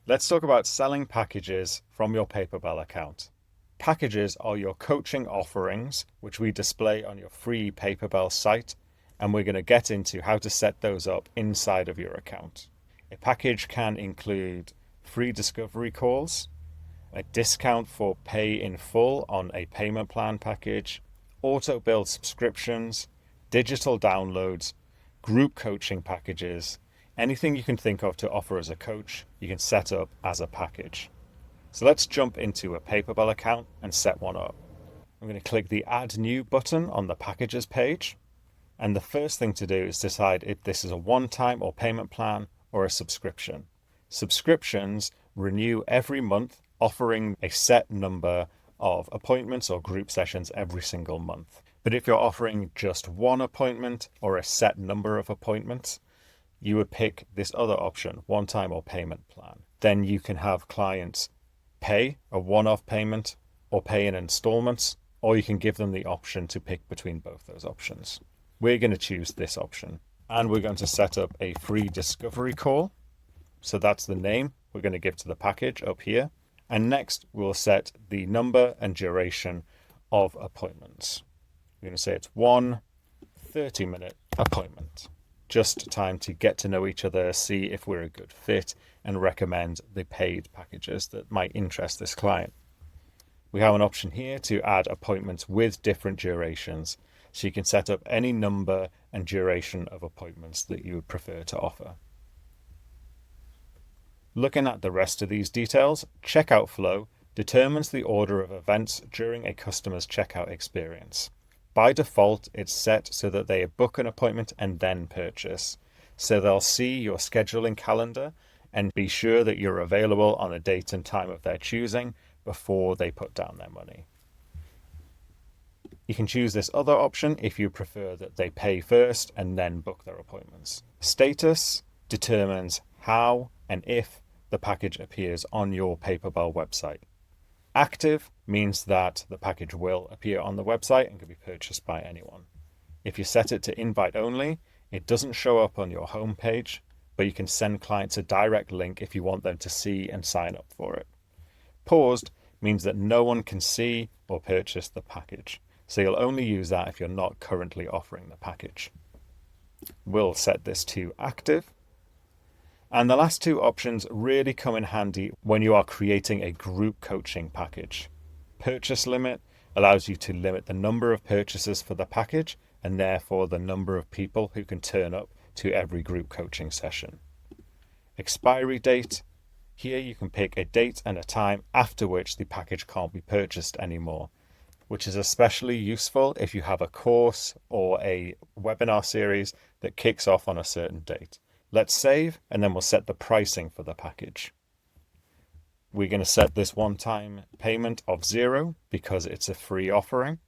Let's talk about selling packages from your Paperbell account. Packages are your coaching offerings, which we display on your free Paperbell site, and we're going to get into how to set those up inside of your account. A package can include free discovery calls, a discount for pay in full on a payment plan package, auto bill subscriptions, digital downloads, group coaching packages, anything you can think of to offer as a coach, you can set up as a package. So let's jump into a Paperbell account and set one up. I'm going to click the Add New button on the Packages page. And the first thing to do is decide if this is a one-time or payment plan or a subscription. Subscriptions renew every month, offering a set number of appointments or group sessions every single month. But if you're offering just one appointment or a set number of appointments, you would pick this other option, one-time or payment plan. Then you can have clients pay a one-off payment or pay in installments, or you can give them the option to pick between both those options. We're going to choose this option, and we're going to set up a free discovery call. So that's the name we're going to give to the package up here. And next we'll set the number and duration of appointments. We're going to say it's one 30-minute appointment. Just time to get to know each other, see if we're a good fit, and recommend the paid packages that might interest this client. We have an option here to add appointments with different durations, so you can set up any number and duration of appointments that you would prefer to offer. Looking at the rest of these details, checkout flow determines the order of events during a customer's checkout experience. By default, it's set so that they book an appointment and then purchase. So they'll see your scheduling calendar and be sure that you're available on a date and time of their choosing before they put down their money. You can choose this other option if you prefer that they pay first and then book their appointments. Status determines how and if the package appears on your Paperbell website. Active means that the package will appear on the website and can be purchased by anyone. If you set it to invite only, it doesn't show up on your home page, but you can send clients a direct link if you want them to see and sign up for it. Paused means that no one can see or purchase the package, so you'll only use that if you're not currently offering the package. We'll set this to active. And the last two options really come in handy when you are creating a group coaching package. Purchase limit allows you to limit the number of purchases for the package and therefore the number of people who can turn up to every group coaching session. Expiry date. Here you can pick a date and a time after which the package can't be purchased anymore, which is especially useful if you have a course or a webinar series that kicks off on a certain date. Let's save, and then we'll set the pricing for the package. We're going to set this one-time payment of $0 because it's a free offering.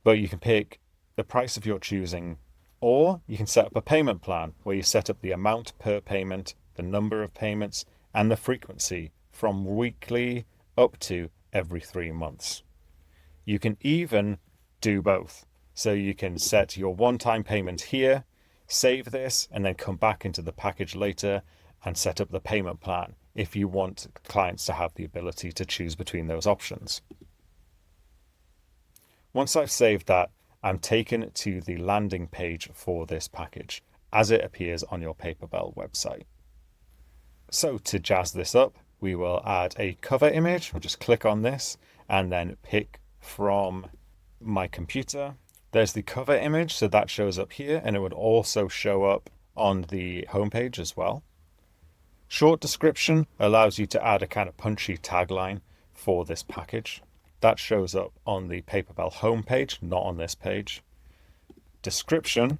But you can pick the price of your choosing, or you can set up a payment plan where you set up the amount per payment, the number of payments, and the frequency from weekly up to every 3 months. You can even do both. So you can set your one-time payment here, save this, and then come back into the package later and set up the payment plan if you want clients to have the ability to choose between those options. Once I've saved that, I'm taken to the landing page for this package as it appears on your Paperbell website. So to jazz this up, we will add a cover image. I'll just click on this and then pick from my computer. There's the cover image, so that shows up here, and it would also show up on the homepage as well. Short description allows you to add a kind of punchy tagline for this package. That shows up on the Paperbell homepage, not on this page. Description,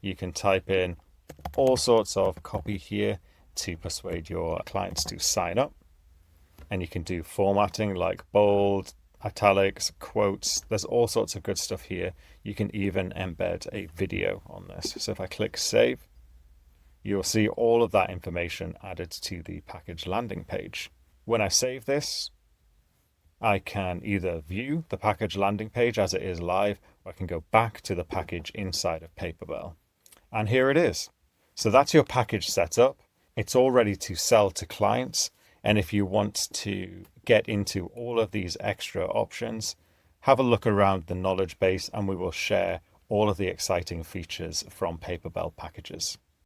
you can type in all sorts of copy here to persuade your clients to sign up. And you can do formatting like bold, italics, quotes. There's all sorts of good stuff here. You can even embed a video on this. So if I click save, you'll see all of that information added to the package landing page. When I save this, I can either view the package landing page as it is live, or I can go back to the package inside of Paperbell. And here it is. So that's your package set up. It's all ready to sell to clients. And if you want to get into all of these extra options, have a look around the knowledge base and we will share all of the exciting features from Paperbell packages.